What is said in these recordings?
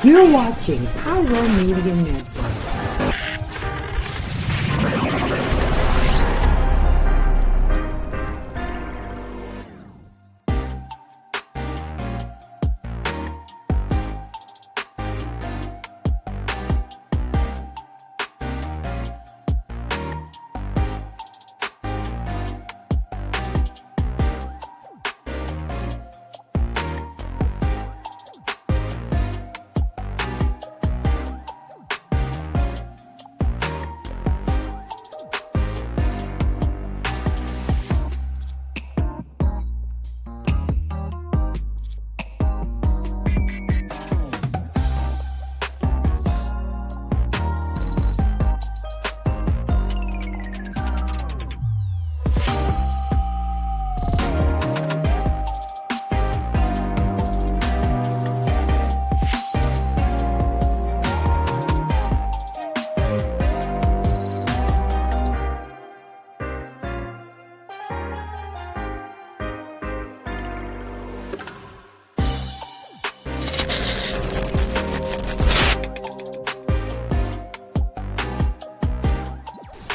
You're watching Pyro Media Network.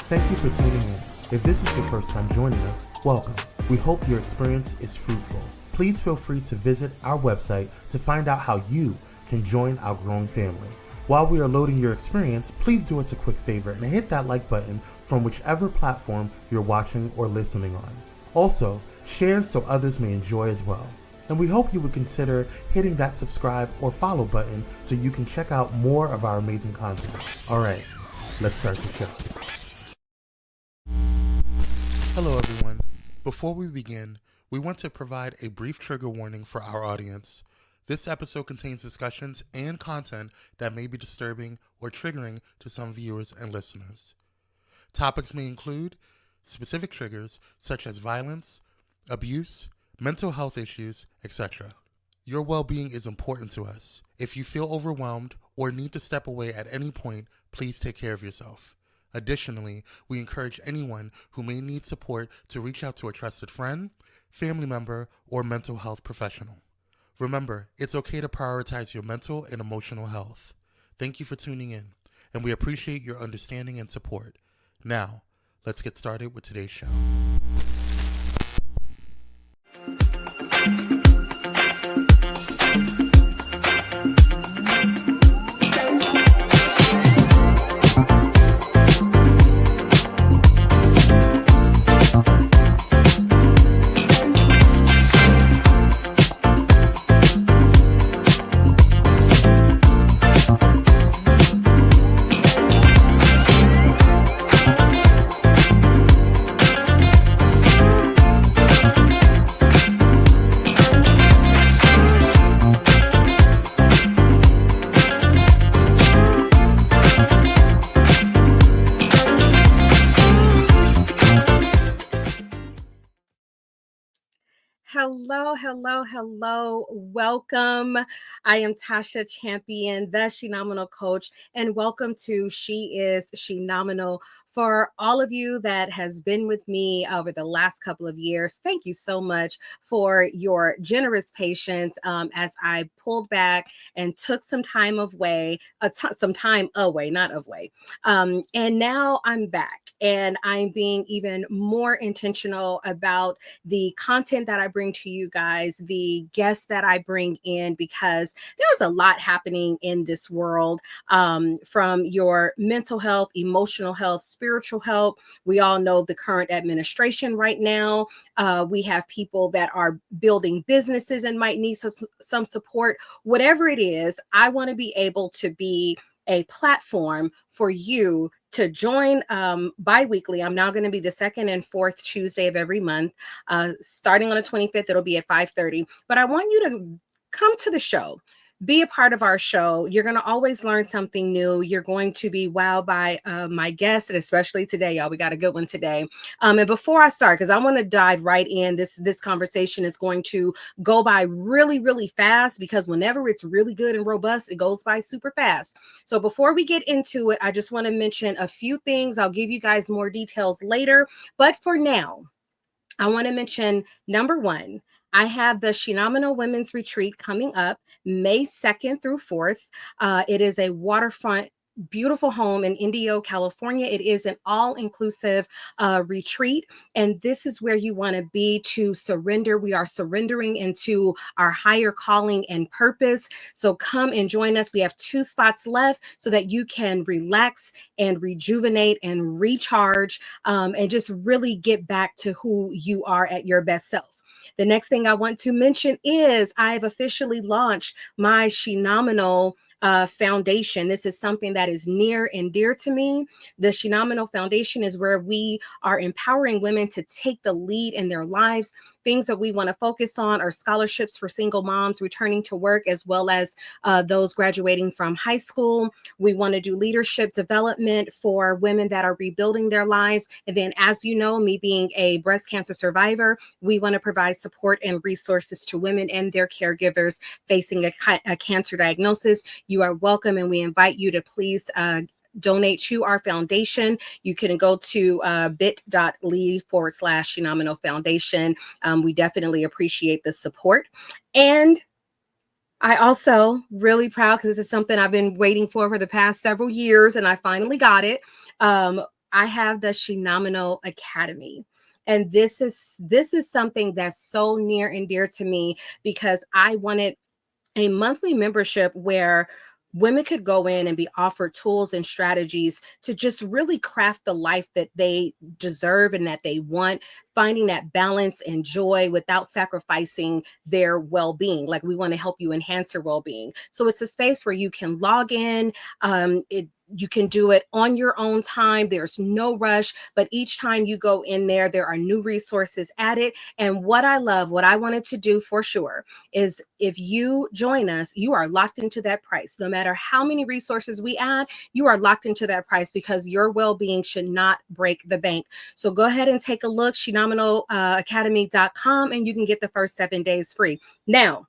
Thank you for tuning in. If this is your first time joining us, welcome. We hope your experience is fruitful. Please feel free to visit our website to find out how you can join our growing family. While we are loading your experience, please do us a quick favor and hit that like button from whichever platform you're watching or listening on. Also, share so others may enjoy as well. And we hope you would consider hitting that subscribe or follow button so you can check out more of our amazing content. Alright, let's start the show. Hello everyone. Before we begin, we want to provide a brief trigger warning for our audience. This episode contains discussions and content that may be disturbing or triggering to some viewers and listeners. Topics may include specific triggers such as violence, abuse, mental health issues, etc. Your well-being is important to us. If you feel overwhelmed or need to step away at any point, please take care of yourself. Additionally, we encourage anyone who may need support to reach out to a trusted friend, family member, or mental health professional. Remember, it's okay to prioritize your mental and emotional health. Thank you for tuning in, and we appreciate your understanding and support. Now, let's get started with today's show. Hello. Welcome. I am Tasha Champion, the Shenomenal coach, and welcome to She is Shenomenal. For all of you that has been with me over the last couple of years, thank you so much for your generous patience as I pulled back and took some time away, not away. And now I'm back. And I'm being even more intentional about the content that I bring to you guys, the guests that I bring in, because there's a lot happening in this world, from your mental health, emotional health, spiritual health. We all know the current administration right now. We have people that are building businesses and might need some support. Whatever it is, I want to be able to be a platform for you to join bi-weekly. I'm now going to be the second and fourth Tuesday of every month. Starting on the 25th, it'll be at 5:30. But I want you to come to the show. Be a part of our show. You're going to always learn something new. You're going to be wowed by my guests, and especially today, y'all. We got a good one today. And before I start, because I want to dive right in, this conversation is going to go by really, really fast, because whenever it's really good and robust, it goes by super fast. So before we get into it, I just want to mention a few things. I'll give you guys more details later. But for now, I want to mention, number one, I have the Shenomenal Women's Retreat coming up May 2nd through 4th. It is a waterfront beautiful home in Indio, California. It is an all-inclusive retreat, and this is where you want to be to surrender. We are surrendering into our higher calling and purpose. So come and join us. We have 2 spots left so that you can relax and rejuvenate and recharge, and just really get back to who you are at your best self. The next thing I want to mention is I've officially launched my Shenomenal foundation. This is something that is near and dear to me. The Shenomenal Foundation is where we are empowering women to take the lead in their lives. Things that we want to focus on are scholarships for single moms returning to work, as well as those graduating from high school. We want to do leadership development for women that are rebuilding their lives. And then, as you know, me being a breast cancer survivor, we want to provide support and resources to women and their caregivers facing a cancer diagnosis. You are welcome, and we invite you to please donate to our foundation. You can go to bit.ly/Shenomenal Foundation. We definitely appreciate the support. And I also really proud, because this is something I've been waiting for the past several years, and I finally got it. I have the Shenomenal Academy. And this is something that's so near and dear to me, because I wanted a monthly membership where women could go in and be offered tools and strategies to just really craft the life that they deserve and that they want, finding that balance and joy without sacrificing their well-being. Like, we want to help you enhance your well-being. So it's a space where you can log in. You can do it on your own time. There's no rush, but each time you go in there, there are new resources added. And what I love, what I wanted to do for sure, is if you join us, you are locked into that price. No matter how many resources we add, you are locked into that price, because your well-being should not break the bank. So go ahead and take a look, shenomenalacademy.com, and you can get the first 7 days free. Now,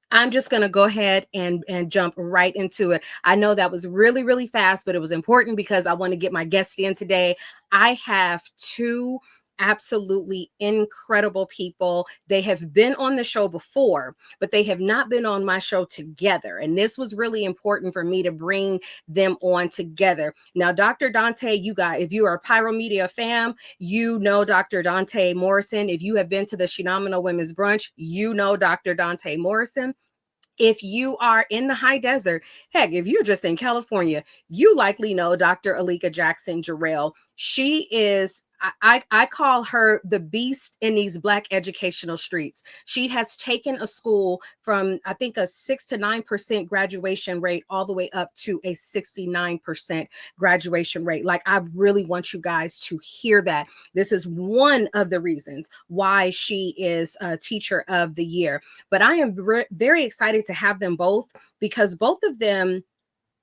I'm just going to go ahead and jump right into it. I know that was really, really fast, but it was important because I want to get my guest in today. I have 2 absolutely incredible people. They have been on the show before, but they have not been on my show together. And this was really important for me to bring them on together. Now, Dr. Donta, you guys, if you are a Pyro Media fam, you know Dr. Donta Morrison. If you have been to the Shenomenal Women's Brunch, you know Dr. Donta Morrison. If you are in the high desert, heck, if you're just in California, you likely know Dr. Aleka Jackson-Jarrell. She is, I call her the beast in these Black educational streets. She has taken a school from, I think, a 6 to 9% graduation rate all the way up to a 69% graduation rate. Like, I really want you guys to hear that. This is one of the reasons why she is a Teacher of the Year. But I am very excited to have them both, because both of them,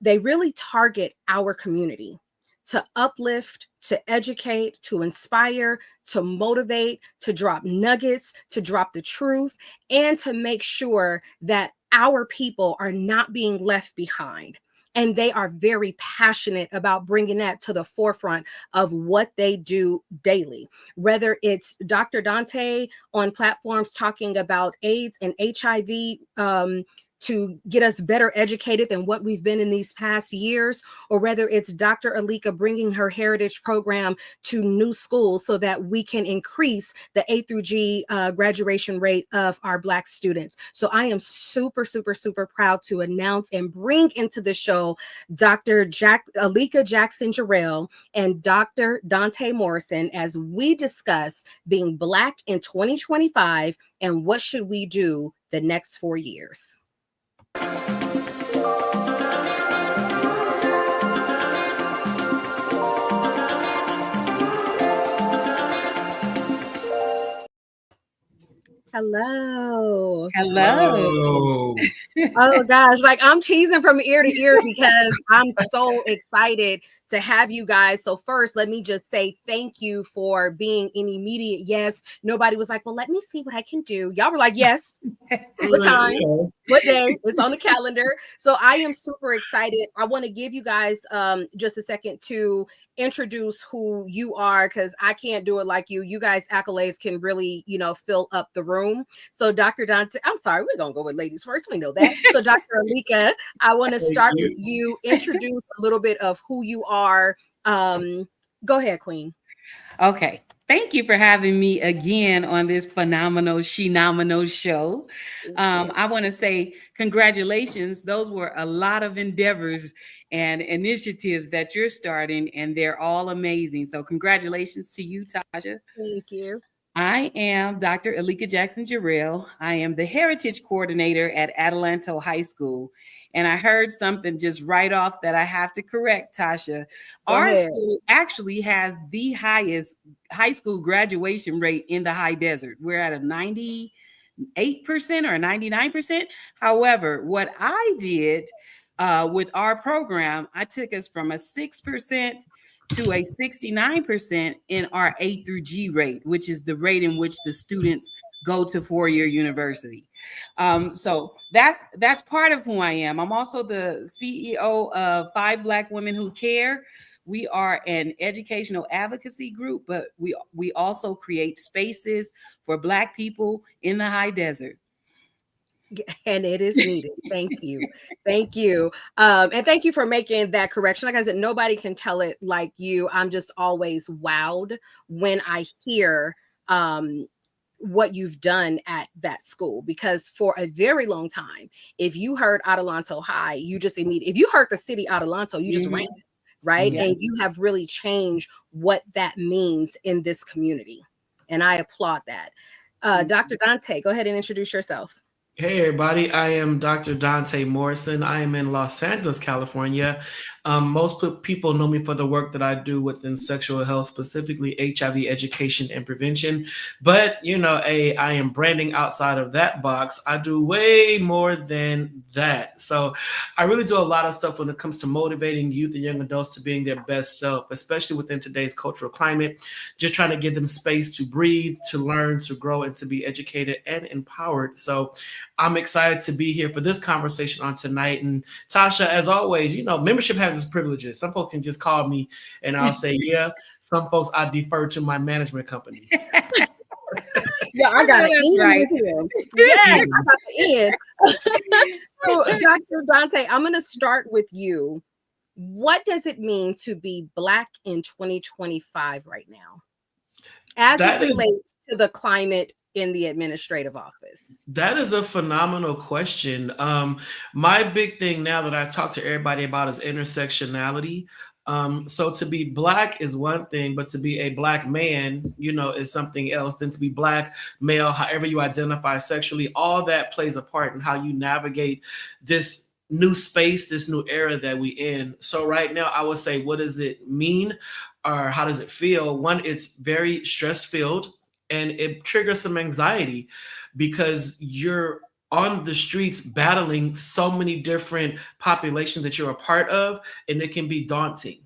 they really target our community to uplift, to educate, to inspire, to motivate, to drop nuggets, to drop the truth, and to make sure that our people are not being left behind. And they are very passionate about bringing that to the forefront of what they do daily. Whether it's Dr. Donta on platforms talking about AIDS and HIV, to get us better educated than what we've been in these past years, or whether it's Dr. Aleka bringing her heritage program to new schools so that we can increase the A through G graduation rate of our Black students. So I am super, super, super proud to announce and bring into the show Dr. Aleka Jackson-Jarrell and Dr. Donta Morrison, as we discuss being Black in 2025 and what should we do the next 4 years. Hello. Hello. Oh gosh, like, I'm cheesing from ear to ear because I'm so excited to have you guys. So first, let me just say thank you for being an immediate yes. Nobody was like, well, let me see what I can do. Y'all were like, yes. What time? What day? It's on the calendar. So I am super excited. I want to give you guys just a second to introduce who you are, because I can't do it like you. You guys accolades can really, fill up the room. So Dr. Donta, I'm sorry, we're gonna go with ladies first. We know that. So Dr. Aleka, I want to start with you. Introduce a little bit of who you are. Go ahead, Queen. Okay. Thank you for having me again on this phenomenal Shenomenal show. I want to say congratulations. Those were a lot of endeavors and initiatives that you're starting, and they're all amazing. So congratulations to you, Tasha. Thank you. I am Dr. Aleka Jackson-Jarrell. I am the Heritage Coordinator at Adelanto High School. And I heard something just right off that I have to correct, Tasha. Our school actually has the highest high school graduation rate in the high desert. We're at a 98% or 99%. However, what I did with our program, I took us from a 6% to a 69% in our A through G rate, which is the rate in which the students go to four-year university. So that's part of who I am. I'm also the CEO of 5 Black Women Who Care. We are an educational advocacy group, but we also create spaces for Black people in the high desert. And it is needed. Thank you. Thank you. And thank you for making that correction. Like I said, nobody can tell it like you. I'm just always wowed when I hear what you've done at that school, because for a very long time, if you heard Adelanto High, you just immediately, if you heard the city Adelanto, you just ran, right? Yeah. And you have really changed what that means in this community. And I applaud that. Dr. Donta, go ahead and introduce yourself. Hey everybody, I am Dr. Donta Morrison. I am in Los Angeles, California. Most people know me for the work that I do within sexual health, specifically HIV education and prevention. But, I am branding outside of that box. I do way more than that. So I really do a lot of stuff when it comes to motivating youth and young adults to being their best self, especially within today's cultural climate, just trying to give them space to breathe, to learn, to grow, and to be educated and empowered. So I'm excited to be here for this conversation on tonight. And Tasha, as always, membership has its privileges. Some folks can just call me and I'll say, yeah. Some folks I defer to my management company. Yeah, I got to end with him. Yes, I got to end. So, Dr. Donta, I'm going to start with you. What does it mean to be Black in 2025 right now, as it relates to the climate in the administrative office? That is a phenomenal question. My big thing now that I talk to everybody about is intersectionality. So to be Black is one thing, but to be a Black man, is something else. Then to be Black, male, however you identify sexually, all that plays a part in how you navigate this new space, this new era that we in. So right now, I would say, what does it mean, or how does it feel? One, it's very stress-filled. And it triggers some anxiety because you're on the streets battling so many different populations that you're a part of, and it can be daunting.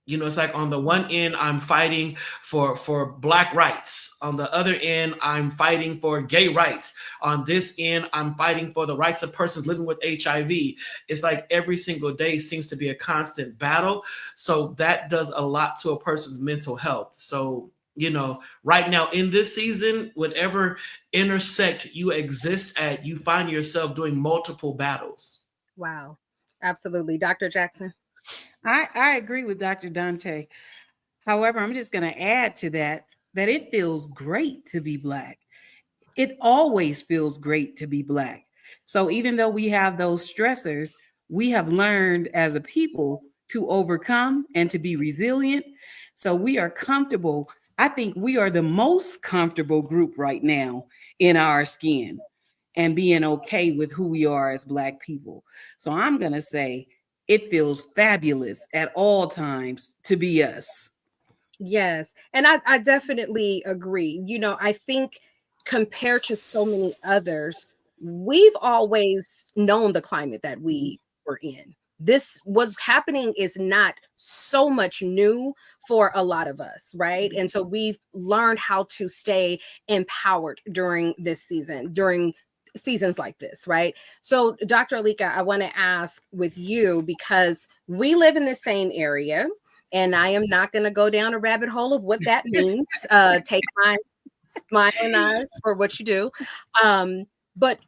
It's like on the one end, I'm fighting for Black rights. On the other end, I'm fighting for gay rights. On this end, I'm fighting for the rights of persons living with HIV. It's like every single day seems to be a constant battle. So that does a lot to a person's mental health. So right now in this season, whatever intersect you exist at, you find yourself doing multiple battles. Wow. Absolutely. Dr. Jackson? I agree with Dr. Donta. However, I'm just going to add to that it feels great to be Black. It always feels great to be Black. So even though we have those stressors, we have learned as a people to overcome and to be resilient. So we are comfortable. I think we are the most comfortable group right now in our skin and being okay with who we are as Black people. So I'm going to say it feels fabulous at all times to be us. Yes. And I definitely agree. I think compared to so many others, we've always known the climate that we were in, this was happening is not so much new for a lot of us, right? And so we've learned how to stay empowered during this season, during seasons like this, right? So, Dr. Aleka, I want to ask with you, because we live in the same area, and I am not going to go down a rabbit hole of what that means. Take my smiling eyes for what you do. But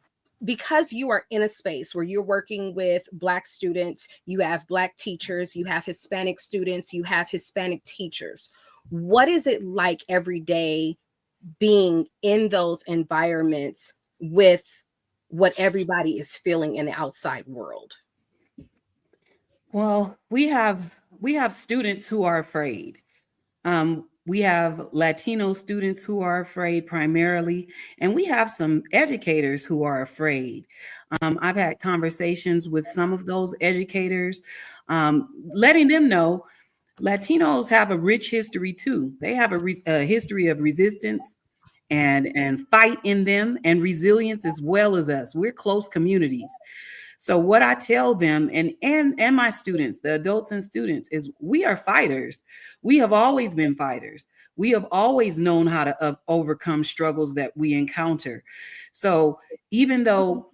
because you are in a space where you're working with Black students, you have Black teachers, you have Hispanic students, you have Hispanic teachers. What is it like every day being in those environments with what everybody is feeling in the outside world? Well, we have students who are afraid. We have Latino students who are afraid primarily, and we have some educators who are afraid. I've had conversations with some of those educators, letting them know Latinos have a rich history too. They have a history of resistance and fight in them, and resilience as well as us. We're close communities. So what I tell them and my students, the adults and students, is we are fighters. We have always been fighters. We have always known how to overcome struggles that we encounter. So even though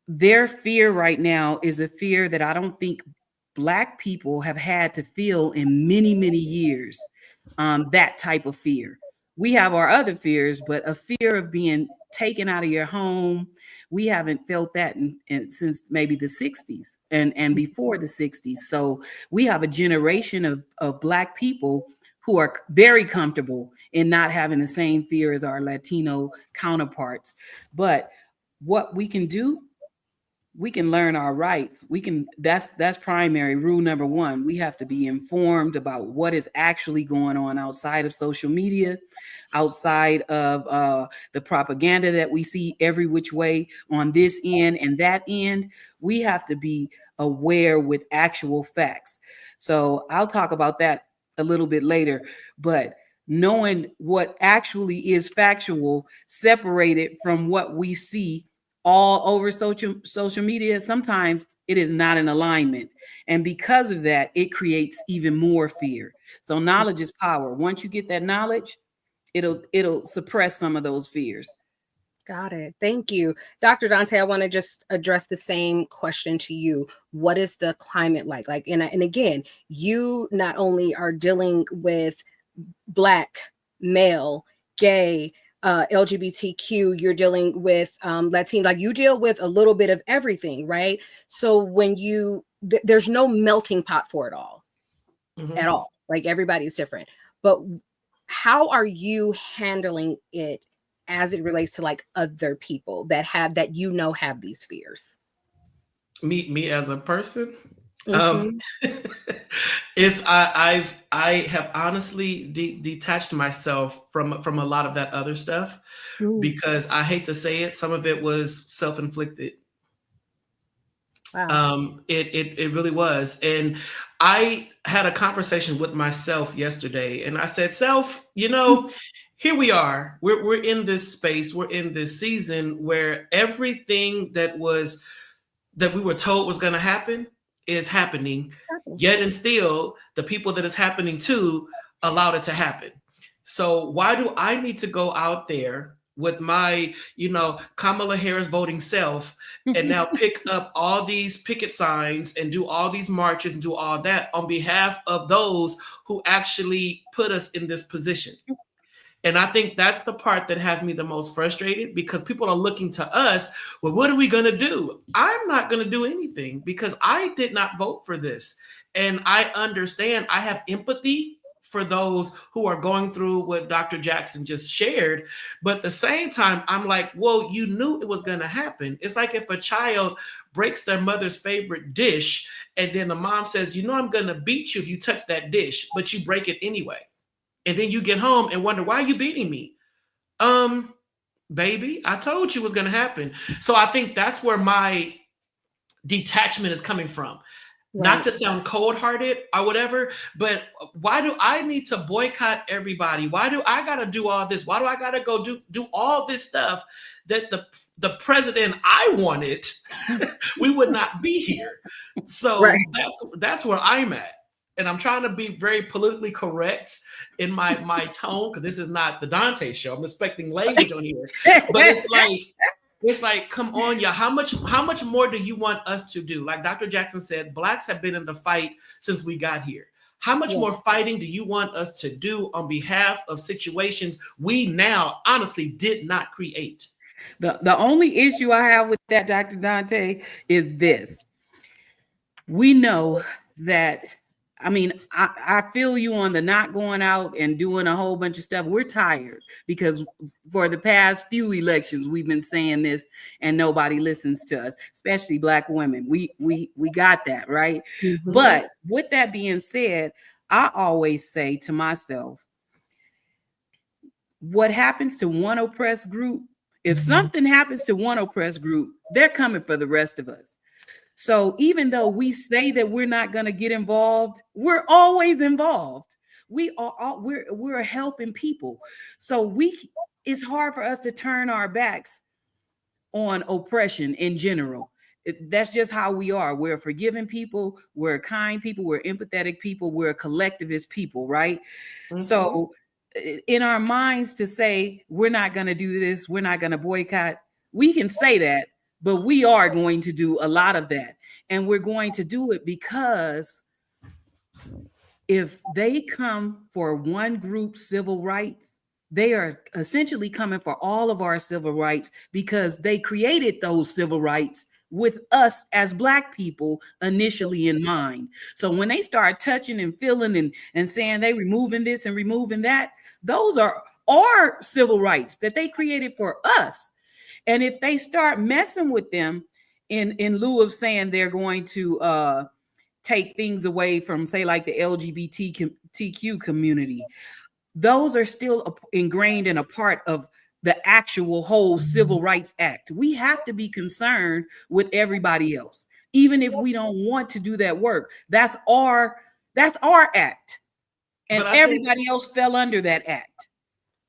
their fear right now is a fear that I don't think Black people have had to feel in many, many years, that type of fear. We have our other fears, but a fear of being taken out of your home, we haven't felt that since maybe the 60s and before the 60s. So we have a generation of Black people who are very comfortable in not having the same fear as our Latino counterparts. But what we can do, we can learn our rights. That's primary rule number one. We have to be informed about what is actually going on outside of social media, outside of the propaganda that we see every which way on this end and that end. We have to be aware with actual facts. So I'll talk about that a little bit later, but knowing what actually is factual, separated from what we see all over social media, sometimes it is not in alignment. And because of that, it creates even more fear. So knowledge is power. Once you get that knowledge, it'll suppress some of those fears. Got it. Thank you. Dr. Donta, I want to just address the same question to you. What is the climate like? And again, you not only are dealing with Black, male, gay, LGBTQ, you're dealing with Latino, like you deal with a little bit of everything, right? So when there's no melting pot for it all at all. Like everybody's different. But how are you handling it as it relates to like other people that have these fears? Me as a person? I have honestly detached myself from a lot of that other stuff. Ooh. Because I hate to say it, some of it was self-inflicted. Wow. It really was. And I had a conversation with myself yesterday, and I said, self, here we are. We're in this space. We're in this season where everything that we were told was going to happen is happening. Yet and still, the people that it's happening to allowed it to happen. So why do I need to go out there with my, Kamala Harris voting self and now pick up all these picket signs and do all these marches and do all that on behalf of those who actually put us in this position? And I think that's the part that has me the most frustrated, because people are looking to us. Well, what are we going to do? I'm not going to do anything because I did not vote for this. And I understand, I have empathy for those who are going through what Dr. Jackson just shared. But at the same time, I'm like, well, you knew it was going to happen. It's like if a child breaks their mother's favorite dish and then the mom says, I'm going to beat you if you touch that dish, but you break it anyway. And then you get home and wonder, why are you beating me? Baby, I told you it was going to happen. So I think that's where my detachment is coming from. Right. Not to sound cold-hearted or whatever, but why do I need to boycott everybody? Why do I got to do all this? Why do I got to go do all this stuff that the president I wanted, we would not be here. So Right. that's where I'm at. And I'm trying to be very politically correct in my tone, because this is not the Dante show. I'm expecting language on here. But it's like, come on, y'all. How much more do you want us to do? Like Dr. Jackson said, Blacks have been in the fight since we got here. How much more fighting do you want us to do on behalf of situations we now honestly did not create? The only issue I have with that, Dr. Dante, is this. We know that, I mean, I feel you on the not going out and doing a whole bunch of stuff. We're tired because for the past few elections, we've been saying this and nobody listens to us, especially Black women. We got that, right? Mm-hmm. But with that being said, I always say to myself, what happens to one oppressed group, if something happens to one oppressed group, they're coming for the rest of us. So even though we say that we're not going to get involved, we're always involved. We're helping people. So it's hard for us to turn our backs on oppression in general. That's just how we are. We're forgiving people. We're kind people. We're empathetic people. We're collectivist people, right? Mm-hmm. So in our minds to say, we're not going to do this, we're not going to boycott, we can say that, but we are going to do a lot of that. And we're going to do it because if they come for one group's civil rights, they are essentially coming for all of our civil rights because they created those civil rights with us as Black people initially in mind. So when they start touching and feeling and saying they removing this and removing that, those are our civil rights that they created for us. And if they start messing with them in lieu of saying they're going to take things away from, say, like the LGBTQ community, those are still ingrained in a part of the actual whole Civil Rights Act. We have to be concerned with everybody else, even if we don't want to do that work. That's our act, and everybody else fell under that act.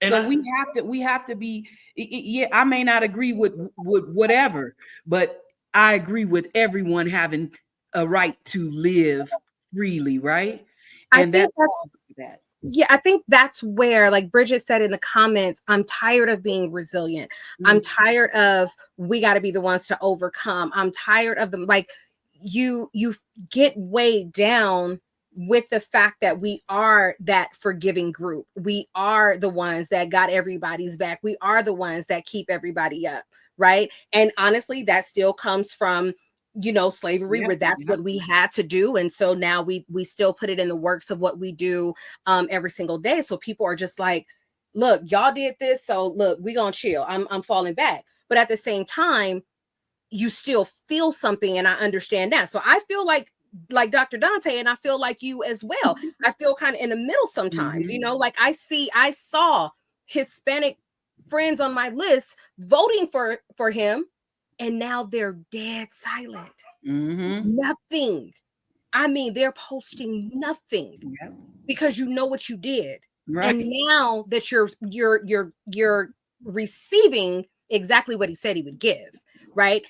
So we have to be. Yeah, I may not agree with whatever, but I agree with everyone having a right to live freely, right? And that's that. Yeah, I think that's where, like Bridget said in the comments, I'm tired of being resilient. Mm-hmm. I'm tired of we got to be the ones to overcome. I'm tired of them. Like you get weighed down with the fact that we are that forgiving group. We are the ones that got everybody's back. We are the ones that keep everybody up, right? And honestly, that still comes from, slavery, where that's what we had to do. And so now we still put it in the works of what we do every single day. So people are just like, look, y'all did this. So look, we gonna chill. I'm falling back. But at the same time, you still feel something. And I understand that. So I feel like Dr. Dante, and I feel like you as well. I feel kind of in the middle sometimes, like I saw Hispanic friends on my list voting for him. And now they're dead silent. Mm-hmm. Nothing. I mean, they're posting nothing because you know what you did. Right. And now that you're receiving exactly what he said he would give, right?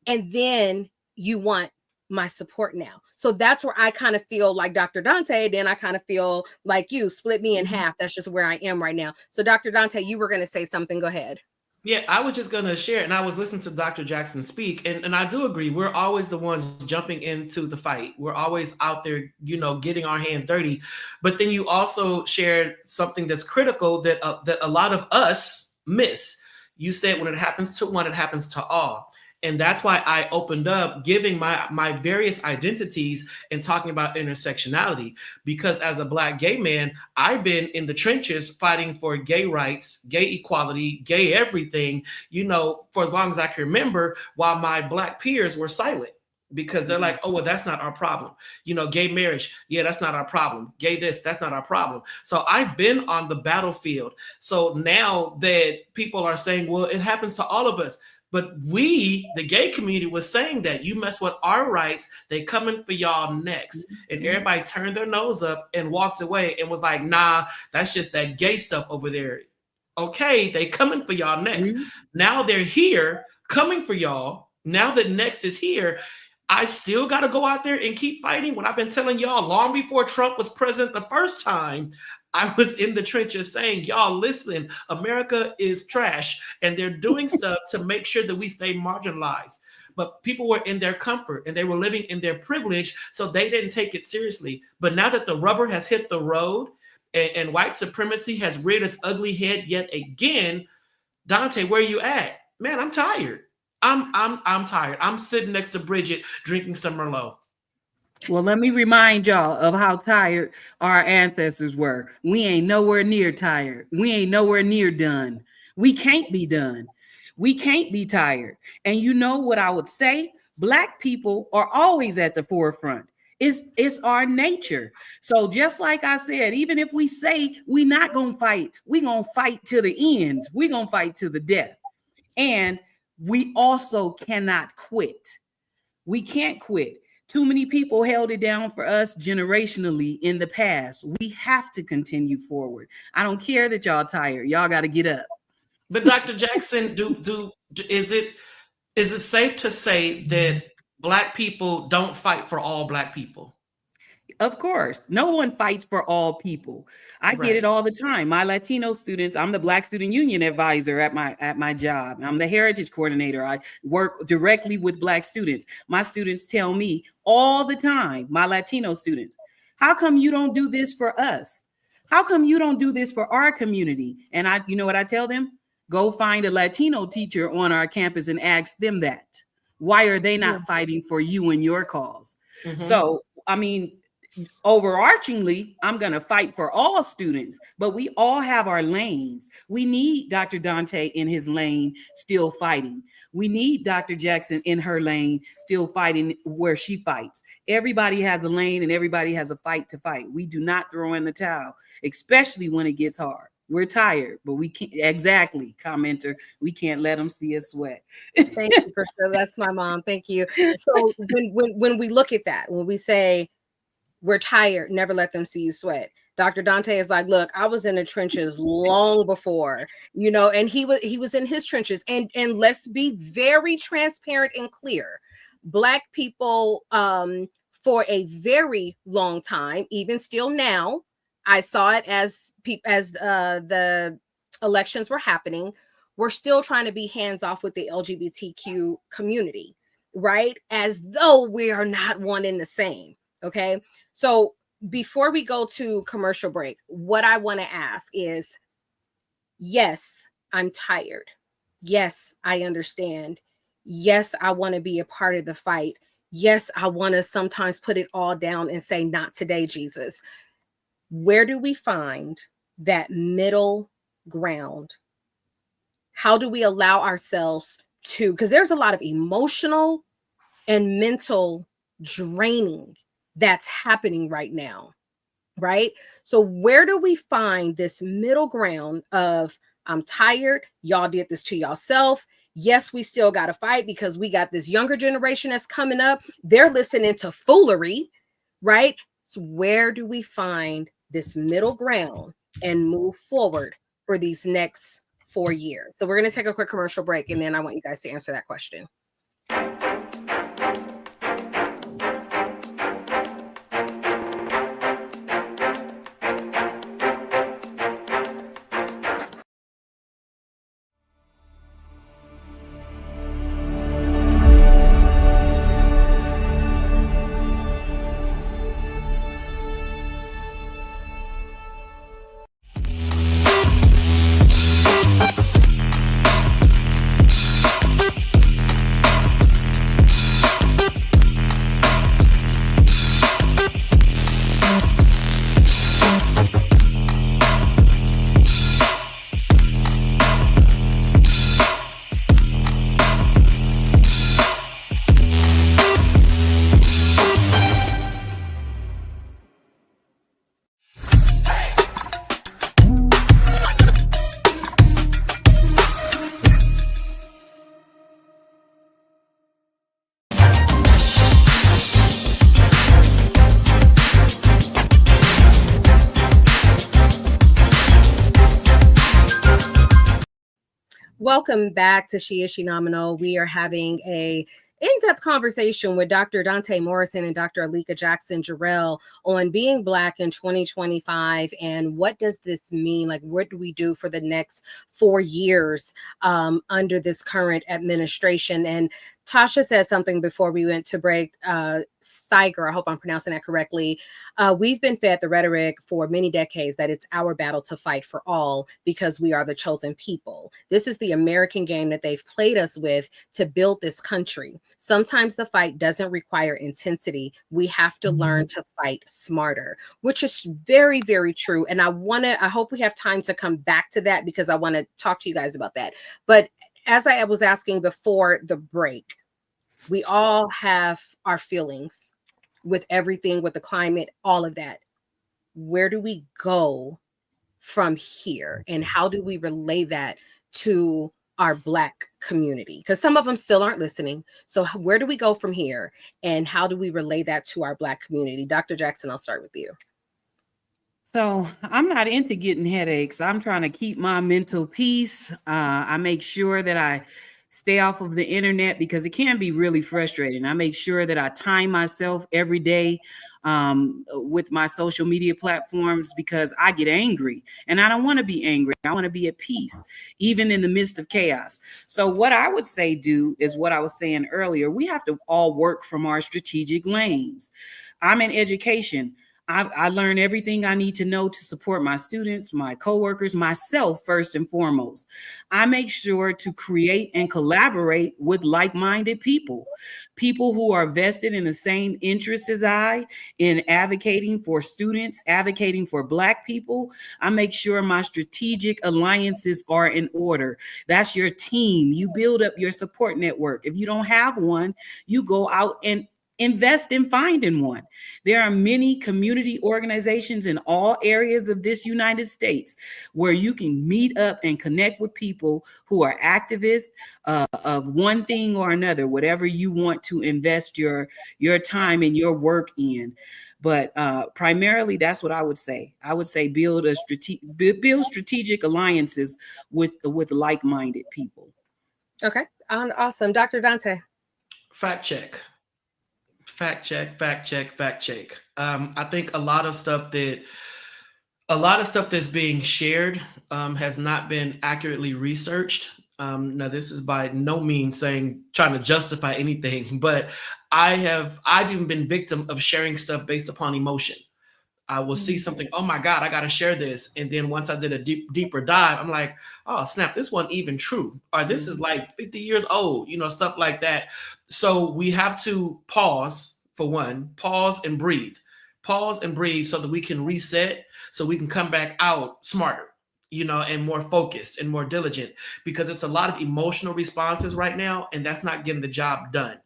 And then you want my support now. So that's where I kind of feel like Dr. Dante. Then I kind of feel like you split me in half. That's just where I am right now. So Dr. Dante, you were going to say something. Go ahead. Yeah, I was just going to share, and I was listening to Dr. Jackson speak, and I do agree. We're always the ones jumping into the fight. We're always out there, getting our hands dirty. But then you also shared something that's critical that a lot of us miss. You said when it happens to one, it happens to all. And that's why I opened up giving my various identities and talking about intersectionality, because as a Black gay man, I've been in the trenches fighting for gay rights, gay equality, gay everything, for as long as I can remember, while my Black peers were silent. Because they're like, oh, well, that's not our problem. Gay marriage. Yeah, that's not our problem. Gay this, that's not our problem. So I've been on the battlefield. So now that people are saying, well, it happens to all of us. But we, the gay community, was saying that you mess with our rights, they coming for y'all next. And everybody turned their nose up and walked away and was like, nah, that's just that gay stuff over there. Okay, they coming for y'all next. Now they're here. coming for y'all. Now that Next is here, I still got to go out there and keep fighting. When I've been telling y'all long before Trump was president the first time, I was in the trenches saying, y'all, listen, America is trash, and they're doing stuff to make sure that we stay marginalized. But people were in their comfort and they were living in their privilege, so they didn't take it seriously. But now that the rubber has hit the road and white supremacy has reared its ugly head yet again, Donta, where you at? Man, I'm tired. I'm tired. I'm sitting next to Bridget drinking some Merlot. Well, let me remind y'all of how tired our ancestors were. We ain't nowhere near tired. We ain't nowhere near done. We can't be done. We can't be tired. And you know what I would say? Black people are always at the forefront. It's our nature. So just like I said, even if we say we're not going to fight, we're going to fight to the end. We're going to fight to the death. And we also cannot quit. We can't quit. Too many people held it down for us generationally in the past. We have to continue forward. I don't care that y'all tired. Y'all got to get up. But Dr. Jackson, is it safe to say that Black people don't fight for all Black people? Of course, no one fights for all people. I get it all the time. My Latino students, I'm the Black Student Union advisor at my job. I'm the heritage coordinator. I work directly with Black students. My students tell me all the time, my Latino students, how come you don't do this for us? How come you don't do this for our community? And you know what I tell them? Go find a Latino teacher on our campus and ask them that. Why are they not fighting for you and your cause? Mm-hmm. So, I mean, overarchingly, I'm going to fight for all students, but we all have our lanes. We need Dr. Donta in his lane, still fighting. We need Dr. Jackson in her lane, still fighting where she fights. Everybody has a lane and everybody has a fight to fight. We do not throw in the towel, especially when it gets hard. We're tired, but we can't. Exactly, commenter. We can't let them see us sweat. Thank you, Priscilla. That's my mom. Thank you. So when we look at that, when we say we're tired, never let them see you sweat. Dr. Donta is like, look, I was in the trenches long before, and he was in his trenches. And let's be very transparent and clear. Black people, for a very long time, even still now, I saw it as the elections were happening. We're still trying to be hands off with the LGBTQ community, right? As though we are not one and the same. Okay. So before we go to commercial break, what I want to ask is, yes, I'm tired. Yes, I understand. Yes, I want to be a part of the fight. Yes, I want to sometimes put it all down and say, not today, Jesus. Where do we find that middle ground? How do we allow ourselves to, because there's a lot of emotional and mental draining that's happening right now, right? So where do we find this middle ground of, I'm tired, y'all did this to yourself. Yes, we still got to fight because we got this younger generation that's coming up. They're listening to foolery, right? So where do we find this middle ground and move forward for these next 4 years? So we're going to take a quick commercial break, and then I want you guys to answer that question. welcome back to She Is Shenomenal. We are having a in-depth conversation with Dr. Donta Morrison and Dr. Aleka Jackson-Jarrell on being Black in 2025 and what does this mean? Like, what do we do for the next 4 years under this current administration? And Tasha said something before we went to break. Steiger, I hope I'm pronouncing that correctly. We've been fed the rhetoric for many decades that it's our battle to fight for all because we are the chosen people. This is the American game that they've played us with to build this country. Sometimes the fight doesn't require intensity. We have to learn to fight smarter, which is very, very true. And I hope we have time to come back to that because I want to talk to you guys about that. But as I was asking before the break, we all have our feelings with everything, with the climate, all of that. Where do we go from here? And how do we relay that to our Black community? Because some of them still aren't listening. So where do we go from here? And how do we relay that to our Black community? Dr. Jackson, I'll start with you. So I'm not into getting headaches. I'm trying to keep my mental peace. I make sure that I stay off of the internet because it can be really frustrating. I make sure that I time myself every day with my social media platforms because I get angry and I don't want to be angry. I want to be at peace, even in the midst of chaos. So what I would say do is what I was saying earlier. We have to all work from our strategic lanes. I'm in education. I learn everything I need to know to support my students, my coworkers, myself first and foremost. I make sure to create and collaborate with like-minded people who are vested in the same interests as I in advocating for students, advocating for Black people. I make sure my strategic alliances are in order. That's your team. You build up your support network. If you don't have one, you go out and invest in finding one. There are many community organizations in all areas of this United States where you can meet up and connect with people who are activists of one thing or another, whatever you want to invest your time and your work in. But primarily, that's what I would say. I would say build strategic alliances with like-minded people. Okay, awesome. Dr. Donta. Fact check. I think a lot of stuff that's being shared has not been accurately researched. Now, this is by no means trying to justify anything, but I've even been victim of sharing stuff based upon emotion. I will see something, oh my God, I got to share this. And then once I did a deeper dive, I'm like, oh snap, this wasn't even true. Or this is like 50 years old, stuff like that. So we have to pause for one, pause and breathe so that we can reset, so we can come back out smarter, and more focused and more diligent, because it's a lot of emotional responses right now. And that's not getting the job done.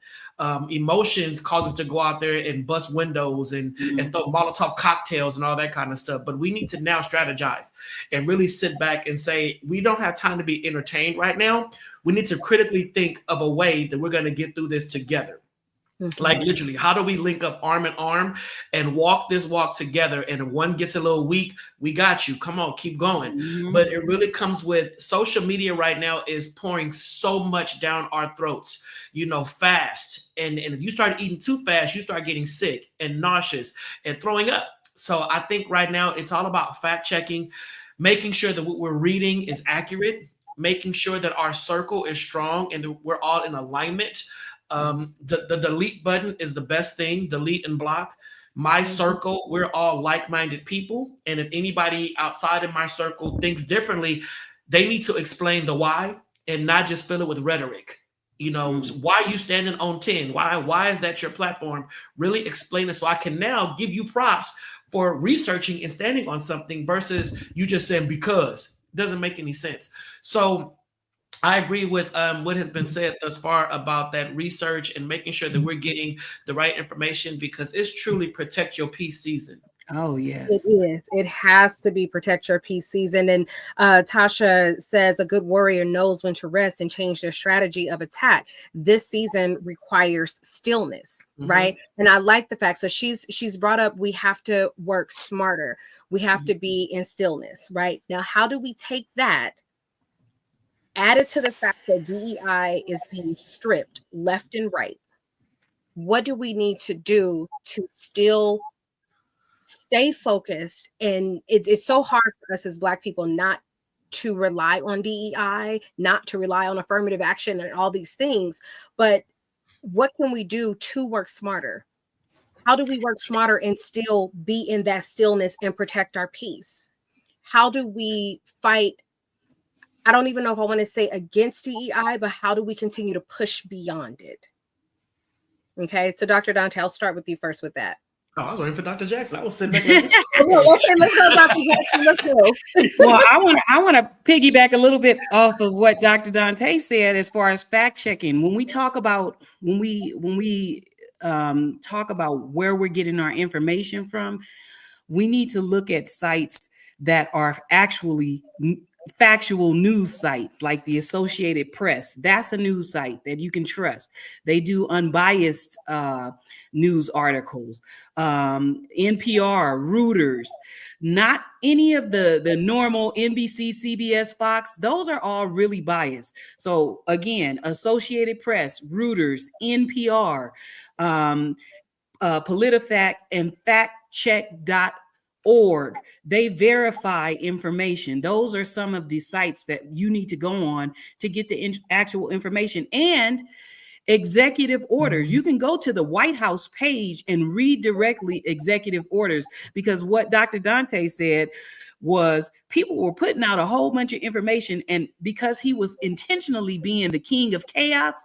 Emotions cause us to go out there and bust windows and throw Molotov cocktails and all that kind of stuff. But we need to now strategize and really sit back and say, we don't have time to be entertained right now. We need to critically think of a way that we're going to get through this together. Like literally, how do we link up arm in arm and walk this walk together? And if one gets a little weak, we got you. Come on, keep going. But it really comes with social media right now is pouring so much down our throats, fast. And if you start eating too fast, you start getting sick and nauseous and throwing up. So I think right now it's all about fact checking, making sure that what we're reading is accurate, making sure that our circle is strong and that we're all in alignment. The delete button is the best thing. Delete and block. My circle, we're all like-minded people. And if anybody outside of my circle thinks differently, they need to explain the why and not just fill it with rhetoric. Why are you standing on 10? Why is that your platform? Really explain it so I can now give you props for researching and standing on something versus you just saying because. It doesn't make any sense. So I agree with what has been said thus far about that research and making sure that we're getting the right information, because it's truly protect your peace season. Oh, yes. It is. It has to be protect your peace season. And Tasha says a good warrior knows when to rest and change their strategy of attack. This season requires stillness, right? And I like the fact. So she's brought up we have to work smarter. We have to be in stillness, right? Now, how do we take that added to the fact that DEI is being stripped left and right, what do we need to do to still stay focused? And it's so hard for us as Black people not to rely on DEI, not to rely on affirmative action and all these things. But what can we do to work smarter? How do we work smarter and still be in that stillness and protect our peace? How do we fight? I don't even know if I want to say against DEI, but how do we continue to push beyond it? Okay, so Dr. Donta, I'll start with you first with that. Oh, I was waiting for Dr. Jackson. I was sitting back like, Okay, let's go, Dr. Jackson. Let's go. Well, I want to piggyback a little bit off of what Dr. Donta said as far as fact checking. When we talk about talk about where we're getting our information from, we need to look at sites that are actually factual news sites, like the Associated Press. That's a news site that you can trust. They do unbiased news articles. NPR, Reuters, not any of the normal NBC, CBS, Fox. Those are all really biased. So again, Associated Press, Reuters, NPR, PolitiFact, and factcheck.org. They verify information. Those are some of the sites that you need to go on to get the actual information. And executive orders. You can go to the White House page and read directly executive orders, because what Dr. Donta said was people were putting out a whole bunch of information, and because he was intentionally being the king of chaos,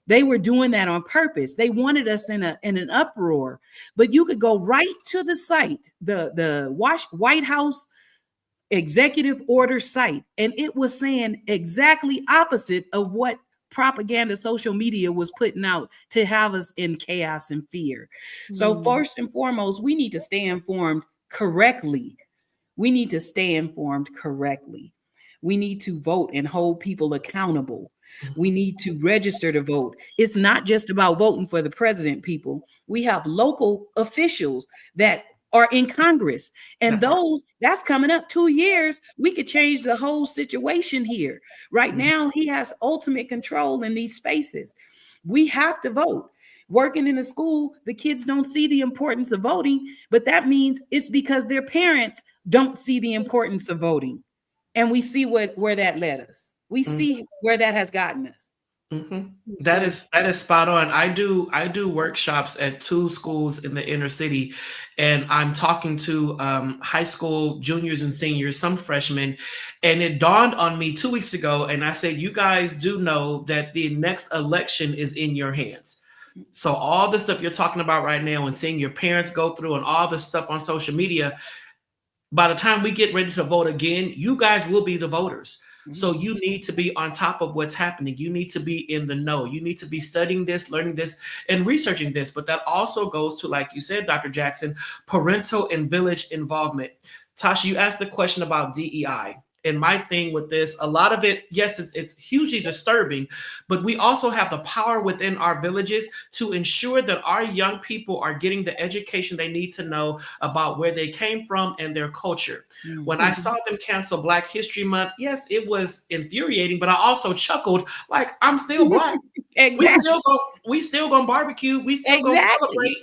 they were doing that on purpose. They wanted us in an uproar. But you could go right to the site, the White House executive order site, and it was saying exactly opposite of what propaganda social media was putting out to have us in chaos and fear. So first and foremost, we need to stay informed correctly. We need to stay informed correctly. We need to vote and hold people accountable. We need to register to vote. It's not just about voting for the president, people. We have local officials that are in Congress, and that's coming up 2 years. We could change the whole situation here. Right now, he has ultimate control in these spaces. We have to vote. Working in a school, the kids don't see the importance of voting, but that means it's because their parents don't see the importance of voting. And we see where that led us. We see where that has gotten us. That is spot on. I do workshops at 2 schools in the inner city, and I'm talking to high school juniors and seniors, some freshmen, and it dawned on me 2 weeks ago, and I said, you guys do know that the next election is in your hands. So all the stuff you're talking about right now and seeing your parents go through and all the stuff on social media, by the time we get ready to vote again, you guys will be the voters. So you need to be on top of what's happening. You need to be in the know. You need to be studying this, learning this, and researching this. But that also goes to, like you said, Dr. Jackson, parental and village involvement. Tasha, you asked the question about DEI. And my thing with this, a lot of it, yes, it's hugely disturbing, but we also have the power within our villages to ensure that our young people are getting the education they need to know about where they came from and their culture. When I saw them cancel Black History Month, yes, it was infuriating, but I also chuckled like, I'm still Black. Exactly. We still gonna barbecue. We still gonna celebrate.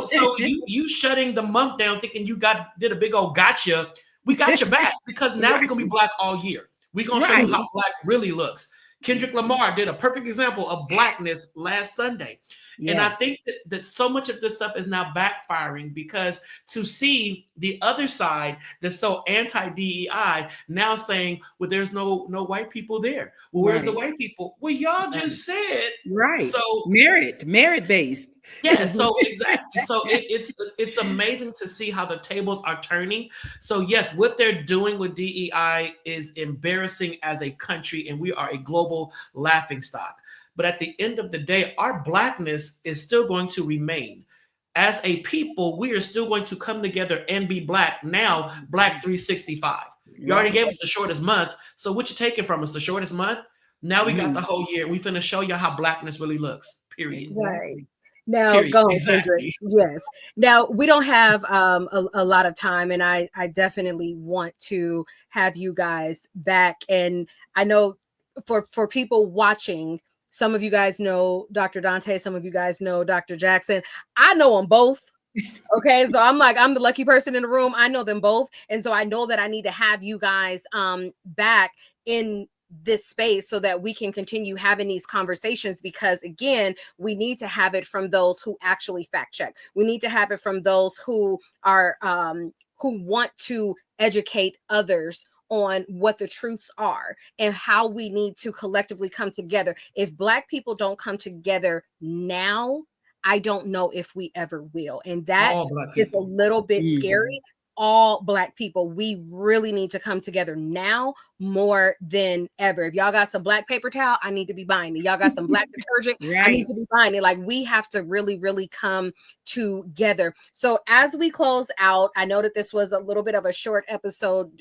So you shutting the month down thinking you did a big old gotcha. We got your back, because now we're going to be Black all year. We're going to show you how Black really looks. Kendrick Lamar did a perfect example of Blackness last Sunday. Yes. And I think that so much of this stuff is now backfiring, because to see the other side that's so anti-DEI now saying, well, there's no white people there. Well, where's the white people? Well, y'all just said. Right. So merit-based. Yeah, so exactly. So it's amazing to see how the tables are turning. So yes, what they're doing with DEI is embarrassing as a country, and we are a global laughingstock. But at the end of the day, our Blackness is still going to remain. As a people, we are still going to come together and be Black. Now, Black 365. You already gave us the shortest month. So what you taking from us? The shortest month? Now we got the whole year. We finna show you how Blackness really looks. Period. Exactly. Now, go on, Kendrick. Yes. Now, we don't have a lot of time, and I definitely want to have you guys back. And I know for people watching, some of you guys know Dr. Donta, some of you guys know Dr. Jackson. I know them both. Okay, so I'm the lucky person in the room. I know them both, and so I know that I need to have you guys back in this space so that we can continue having these conversations, because again, we need to have it from those who actually fact check. We need to have it from those who are who want to educate others on what the truths are and how we need to collectively come together. If Black people don't come together now, I don't know if we ever will. And that is a little bit scary. All Black people, we really need to come together now more than ever. If y'all got some black paper towel, I need to be buying it. Y'all got some black detergent, I need to be buying it. Like, we have to really, really come together. So as we close out, I know that this was a little bit of a short episode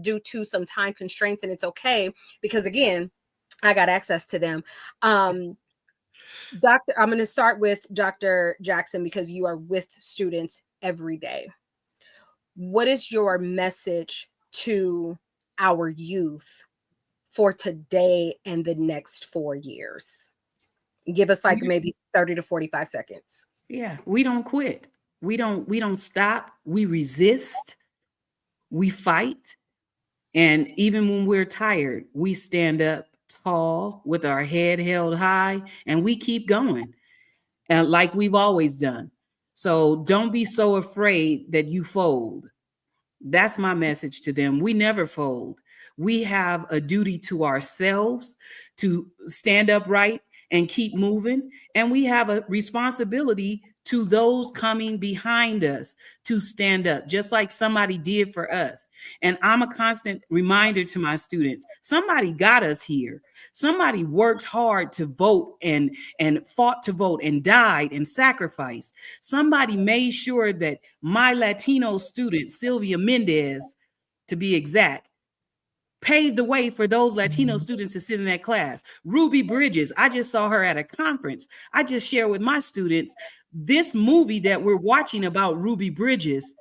due to some time constraints, and it's okay, because again, I got access to them. I'm going to start with Dr. Jackson, because you are with students every day. What is your message to our youth for today and the next 4 years? Give us like maybe 30 to 45 seconds. Yeah, we don't quit. We don't stop. We resist. We fight. And even when we're tired, we stand up tall with our head held high, and we keep going, like we've always done. So don't be so afraid that you fold. That's my message to them. We never fold. We have a duty to ourselves to stand upright and keep moving. And we have a responsibility to those coming behind us to stand up, just like somebody did for us. And I'm a constant reminder to my students, somebody got us here. Somebody worked hard to vote and fought to vote and died and sacrificed. Somebody made sure that my Latino student, Sylvia Mendez, to be exact, paved the way for those Latino students to sit in that class. Ruby Bridges, I just saw her at a conference. I just shared with my students this movie that we're watching about Ruby Bridges.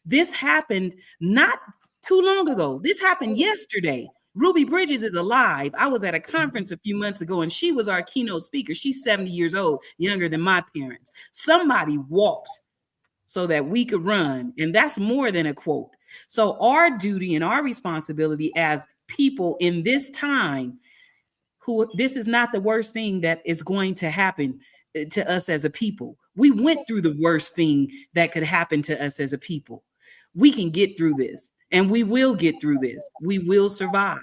This happened not too long ago. This happened yesterday. Ruby Bridges is alive. I was at a conference a few months ago, and she was our keynote speaker. She's 70 years old, younger than my parents. Somebody walked so that we could run, and that's more than a quote. So our duty and our responsibility as people in this time, this is not the worst thing that is going to happen to us as a people. We went through the worst thing that could happen to us as a people. We can get through this, and we will get through this. We will survive.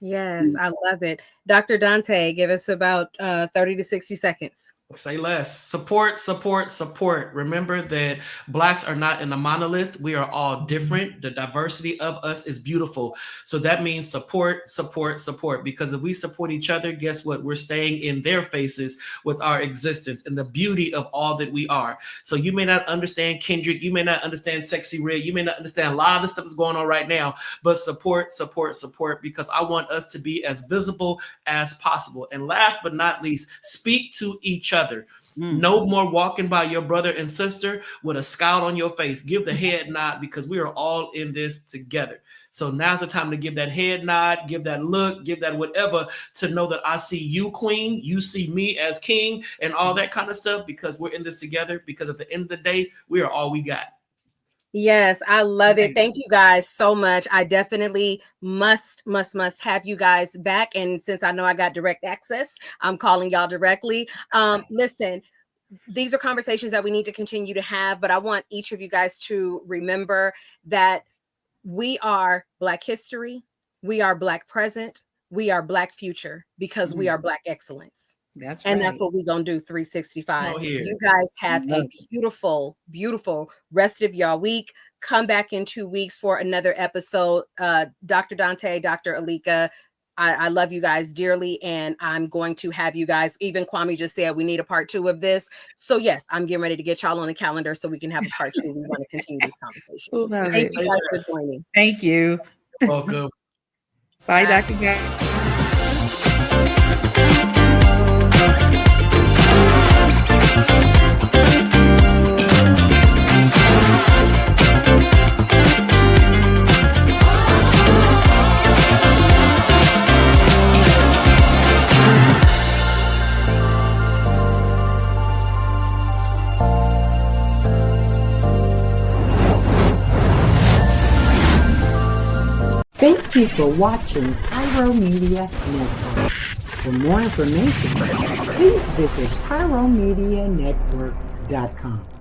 Yes, I love it. Dr. Donta, give us about 30 to 60 seconds. Say less. Support, support, support. Remember that Blacks are not in a monolith. We are all different. The diversity of us is beautiful. So that means support, support, support. Because if we support each other, guess what? We're staying in their faces with our existence and the beauty of all that we are. So you may not understand Kendrick. You may not understand Sexy Red. You may not understand a lot of the stuff that's going on right now. But support, support, support. Because I want us to be as visible as possible. And last but not least, speak to each other. No more walking by your brother and sister with a scowl on your face. Give the head nod, because we are all in this together. So now's the time to give that head nod, give that look, give that whatever, to know that I see you, queen, you see me as king, and all that kind of stuff, because we're in this together. Because at the end of the day, we are all we got. Yes, I love it. Thank you guys so much. I definitely must have you guys back. And since I know I got direct access, I'm calling y'all directly. Listen, these are conversations that we need to continue to have, but I want each of you guys to remember that we are Black history, we are Black present, we are Black future, because we are Black excellence. That's right. And right. that's what we're going to do 365. You guys have a beautiful, beautiful rest of y'all week. Come back in 2 weeks for another episode. Dr. Donta, Dr. Aleka, I love you guys dearly. And I'm going to have you guys, even Kwame just said we need a part 2 of this. So yes, I'm getting ready to get y'all on the calendar so we can have a part 2. We want to continue these conversations. Thank you guys for joining. Thank you. You're welcome. Bye, Dr. Guy. Thank you for watching Pyro Media Network. For more information, please visit pyromedianetwork.com.